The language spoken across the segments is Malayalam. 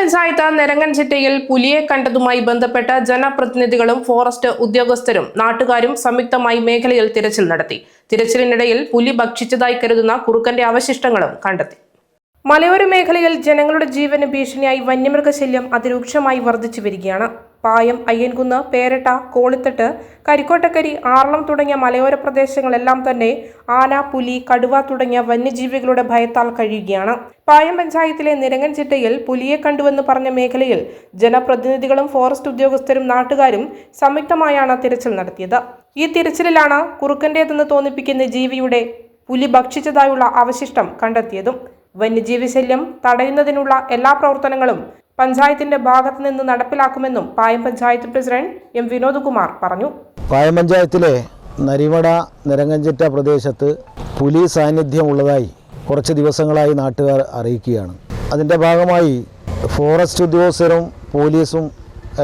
പഞ്ചായത്ത് നെരങ്ങൻചിറ്റയിൽ പുലിയെ കണ്ടതുമായി ബന്ധപ്പെട്ട് ജനപ്രതിനിധികളും ഫോറസ്റ്റ് ഉദ്യോഗസ്ഥരും നാട്ടുകാരും സംയുക്തമായി മേഖലയിൽ തിരച്ചിൽ നടത്തി. തിരച്ചിലിനിടയിൽ പുലി ഭക്ഷിച്ചതായി കരുതുന്ന കുറുക്കന്റെ അവശിഷ്ടങ്ങളും കണ്ടെത്തി. മലയോര മേഖലയിൽ ജനങ്ങളുടെ ജീവന് ഭീഷണിയായി വന്യമൃഗശല്യം അതിരൂക്ഷമായി വർദ്ധിച്ചു വരികയാണ്. പായം, അയ്യൻകുന്ന്, പേരട്ട, കോളിത്തട്ട്, കരിക്കോട്ടക്കരി, ആറളം തുടങ്ങിയ മലയോര പ്രദേശങ്ങളെല്ലാം തന്നെ ആന, പുലി, കടുവ തുടങ്ങിയ വന്യജീവികളുടെ ഭയത്താൽ കഴിയുകയാണ്. പായം പഞ്ചായത്തിലെ നിരങ്ങൻചിറ്റയിൽ പുലിയെ കണ്ടുവെന്ന് പറഞ്ഞ മേഖലയിൽ ജനപ്രതിനിധികളും ഫോറസ്റ്റ് ഉദ്യോഗസ്ഥരും നാട്ടുകാരും സംയുക്തമായാണ് തിരച്ചിൽ നടത്തിയത്. ഈ തിരച്ചിലിലാണ് കുറുക്കന്റേതെന്ന് തോന്നിപ്പിക്കുന്ന ജീവിയുടെ പുലി ഭക്ഷിച്ചതായുള്ള അവശിഷ്ടം കണ്ടെത്തിയതും. വന്യജീവി ശല്യം തടയുന്നതിനുള്ള എല്ലാ പ്രവർത്തനങ്ങളും പഞ്ചായത്തിന്റെ ഭാഗത്തു നിന്ന് നടപ്പിലാക്കുമെന്നും പായം പഞ്ചായത്ത് പ്രസിഡന്റ് എം വിനോദ്കുമാർ പറഞ്ഞു. പായം പഞ്ചായത്തിലെ നരിമട നിരങ്ങൻചിറ്റ പ്രദേശത്ത് പുലി സാന്നിധ്യമുള്ളതായി കുറച്ച് ദിവസങ്ങളായി നാട്ടുകാർ അറിയിക്കുകയാണ്. അതിൻ്റെ ഭാഗമായി ഫോറസ്റ്റ് ഉദ്യോഗസ്ഥരും പോലീസും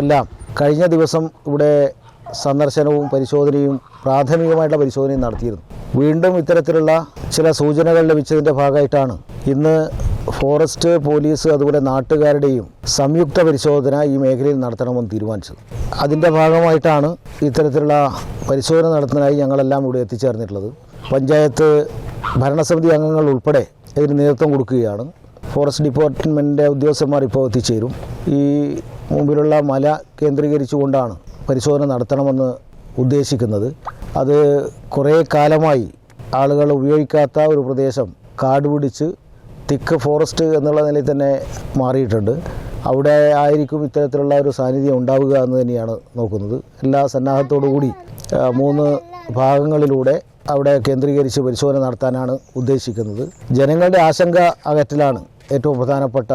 എല്ലാം കഴിഞ്ഞ ദിവസം ഇവിടെ സന്ദർശനവും പരിശോധനയും പ്രാഥമികമായിട്ടുള്ള പരിശോധനയും നടത്തിയിരുന്നു. വീണ്ടും ഇത്തരത്തിലുള്ള ചില സൂചനകൾ ലഭിച്ചതിൻ്റെ ഭാഗമായിട്ടാണ് ഇന്ന് ഫോറസ്റ്റ്, പോലീസ് അതുപോലെ നാട്ടുകാരുടെയും സംയുക്ത പരിശോധന ഈ മേഖലയിൽ നടത്തണമെന്ന് തീരുമാനിച്ചത്. അതിൻ്റെ ഭാഗമായിട്ടാണ് ഇത്തരത്തിലുള്ള പരിശോധന നടത്തുന്നതിനായി ഞങ്ങളെല്ലാം ഇവിടെ എത്തിച്ചേർന്നിട്ടുള്ളത്. പഞ്ചായത്ത് ഭരണസമിതി അംഗങ്ങൾ ഉൾപ്പെടെ ഇതിന് നേതൃത്വം കൊടുക്കുകയാണ്. ഫോറസ്റ്റ് ഡിപ്പാർട്ട്മെൻറ്റിൻ്റെ ഉദ്യോഗസ്ഥന്മാർ ഇപ്പോൾ എത്തിച്ചേരും. ഈ മുമ്പിലുള്ള മല കേന്ദ്രീകരിച്ചുകൊണ്ടാണ് പരിശോധന നടത്തണമെന്ന് ഉദ്ദേശിക്കുന്നത്. അത് കുറേ കാലമായി ആളുകൾ ഉപയോഗിക്കാത്ത ഒരു പ്രദേശം കാട് പിടിച്ച് തിക്ക് ഫോറസ്റ്റ് എന്നുള്ള നിലയിൽ തന്നെ മാറിയിട്ടുണ്ട്. അവിടെ ആയിരിക്കും ഇത്തരത്തിലുള്ള ഒരു സാന്നിധ്യം ഉണ്ടാവുക എന്ന് തന്നെയാണ് നോക്കുന്നത്. എല്ലാ സന്നാഹത്തോടുകൂടി 3 ഭാഗങ്ങളിലൂടെ അവിടെ കേന്ദ്രീകരിച്ച് പരിശോധന നടത്താനാണ് ഉദ്ദേശിക്കുന്നത്. ജനങ്ങളുടെ ആശങ്ക അകറ്റലാണ് ഏറ്റവും പ്രധാനപ്പെട്ട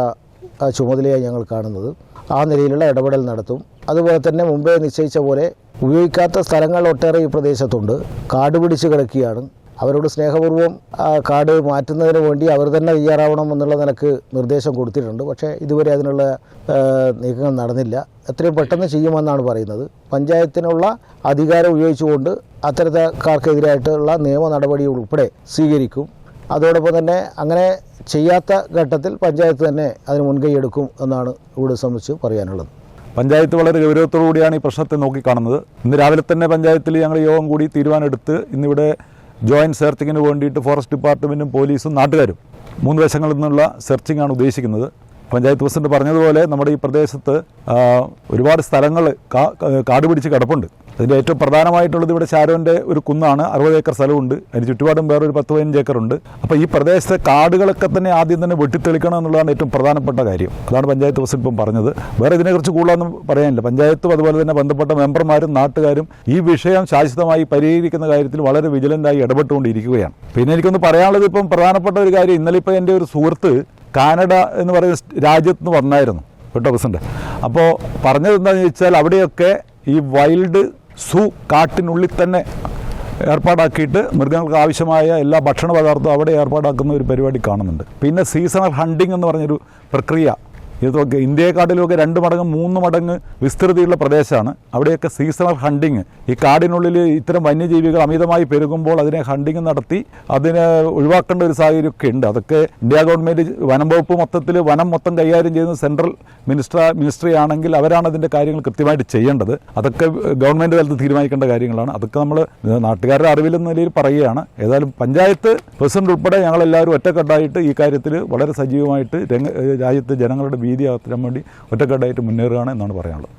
ചുമതലയായി ഞങ്ങൾ കാണുന്നത്. ആ നിലയിലുള്ള ഇടപെടൽ നടത്തും. അതുപോലെ തന്നെ മുമ്പേ നിശ്ചയിച്ച പോലെ ഉപയോഗിക്കാത്ത സ്ഥലങ്ങൾ ഒട്ടേറെ ഈ പ്രദേശത്തുണ്ട്. കാട് പിടിച്ച് കിടക്കുകയാണ്. അവരോട് സ്നേഹപൂർവ്വം കാട് മാറ്റുന്നതിന് വേണ്ടി അവർ തന്നെ തയ്യാറാവണം എന്നുള്ള നിലക്ക് നിർദ്ദേശം കൊടുത്തിട്ടുണ്ട്. പക്ഷേ ഇതുവരെ അതിനുള്ള നീക്കങ്ങൾ നടന്നില്ല. എത്രയും പെട്ടെന്ന് ചെയ്യുമെന്നാണ് പറയുന്നത്. പഞ്ചായത്തിനുള്ള അധികാരം ഉപയോഗിച്ചുകൊണ്ട് അത്തരക്കാർക്കെതിരായിട്ടുള്ള നിയമ നടപടി ഉൾപ്പെടെ സ്വീകരിക്കും. അതോടൊപ്പം തന്നെ അങ്ങനെ ചെയ്യാത്ത ഘട്ടത്തിൽ പഞ്ചായത്ത് തന്നെ അതിന് മുൻകൈയെടുക്കും എന്നാണ് ഇവിടെ സംബന്ധിച്ച് പറയാനുള്ളത്. പഞ്ചായത്ത് വളരെ ഗൗരവത്തോടുകൂടിയാണ് ഈ പ്രശ്നത്തെ നോക്കിക്കാണുന്നത്. ഇന്ന് രാവിലെ തന്നെ പഞ്ചായത്തിൽ ഞങ്ങൾ യോഗം കൂടി തീരുമാനമെടുത്ത് ഇന്നിവിടെ ജോയിൻറ്റ് സെർച്ചിങ്ങിന് വേണ്ടിയിട്ട് ഫോറസ്റ്റ് ഡിപ്പാർട്ട്മെൻറ്റും പോലീസും നാട്ടുകാരും 3 വശങ്ങളിൽ നിന്നുള്ള സെർച്ചിങ്ങാണ് ഉദ്ദേശിക്കുന്നത്. പഞ്ചായത്ത് പ്രസിഡന്റ് പറഞ്ഞതുപോലെ നമ്മുടെ ഈ പ്രദേശത്ത് ഒരുപാട് സ്ഥലങ്ങൾ കാട് പിടിച്ച് കിടപ്പുണ്ട്. അതിൻ്റെ ഏറ്റവും പ്രധാനമായിട്ടുള്ളത് ഇവിടെ ശാരോൻ്റെ ഒരു കുന്നാണ്. 60 ഏക്കർ സ്ഥലമുണ്ട്. അതിന് ചുറ്റുപാടും വേറൊരു 10-15 ഏക്കറുണ്ട്. അപ്പോൾ ഈ പ്രദേശത്തെ കാടുകളൊക്കെ തന്നെ ആദ്യം തന്നെ വെട്ടിത്തെളിക്കണം എന്നുള്ളതാണ് ഏറ്റവും പ്രധാനപ്പെട്ട കാര്യം. അതാണ് പഞ്ചായത്ത് പ്രസിഡന്റ് ഇപ്പം പറഞ്ഞത്. വേറെ ഇതിനെക്കുറിച്ച് കൂടുതലൊന്നും പറയാനില്ല. പഞ്ചായത്തും അതുപോലെ തന്നെ ബന്ധപ്പെട്ട മെമ്പർമാരും നാട്ടുകാരും ഈ വിഷയം ശാശ്വതമായി പരിഹരിക്കുന്ന കാര്യത്തിൽ വളരെ വിജിലൻ്റായി ഇടപെട്ടുകൊണ്ടിരിക്കുകയാണ്. പിന്നെ എനിക്കൊന്ന് പറയാനുള്ളത്, ഇപ്പം പ്രധാനപ്പെട്ട ഒരു കാര്യം, ഇന്നലെ ഇപ്പോൾ എൻ്റെ ഒരു സുഹൃത്ത് കാനഡ എന്ന് പറയുന്ന രാജ്യത്ത് നിന്ന് വന്നായിരുന്നു കേട്ടോ പ്രസിഡന്റ്. അപ്പോൾ പറഞ്ഞത് എന്താണെന്ന് ചോദിച്ചാൽ അവിടെയൊക്കെ ഈ വൈൽഡ് സൂ കാട്ടിനുള്ളിൽ തന്നെ ഏർപ്പാടാക്കിയിട്ട് മൃഗങ്ങൾക്ക് ആവശ്യമായ എല്ലാ ഭക്ഷണ പദാർത്ഥവും അവിടെ ഏർപ്പാടാക്കുന്ന ഒരു പരിപാടി കാണുന്നുണ്ട്. പിന്നെ സീസണൽ ഹണ്ടിങ് എന്ന് പറഞ്ഞൊരു പ്രക്രിയ, ഇതൊക്കെ ഇന്ത്യയെക്കാട്ടിലുമൊക്കെ 2 മടങ്ങ് 3 മടങ്ങ് വിസ്തൃതിയുള്ള പ്രദേശമാണ്. അവിടെയൊക്കെ സീസണൽ ഹണ്ടിങ്, ഈ കാടിനുള്ളിൽ ഇത്തരം വന്യജീവികൾ അമിതമായി പെരുകുമ്പോൾ അതിനെ ഹണ്ടിങ് നടത്തി അതിനെ ഒഴിവാക്കേണ്ട ഒരു ഉണ്ട്. അതൊക്കെ ഇന്ത്യ ഗവൺമെൻറ് വനം വകുപ്പ് മൊത്തത്തിൽ വനം മൊത്തം കൈകാര്യം ചെയ്യുന്ന സെൻട്രൽ മിനിസ്ട്രി ആണെങ്കിൽ അവരാണ് അതിൻ്റെ കാര്യങ്ങൾ കൃത്യമായിട്ട് ചെയ്യേണ്ടത്. അതൊക്കെ ഗവൺമെൻറ് തലത്തിൽ തീരുമാനിക്കേണ്ട കാര്യങ്ങളാണ്. അതൊക്കെ നമ്മൾ നാട്ടുകാരുടെ അറിവിലെന്ന നിലയിൽ പറയുകയാണ്. ഏതായാലും പഞ്ചായത്ത് പ്രസിഡന്റ് ഉൾപ്പെടെ ഞങ്ങളെല്ലാവരും ഒറ്റക്കെട്ടായിട്ട് ഈ കാര്യത്തിൽ വളരെ സജീവമായിട്ട് രാജ്യത്തെ ജനങ്ങളുടെ ഭീതി അകറ്റാൻ വേണ്ടി ഒറ്റക്കെട്ടായിട്ട് മുന്നേറുകയാണ് എന്നാണ് പറയാനുള്ളത്.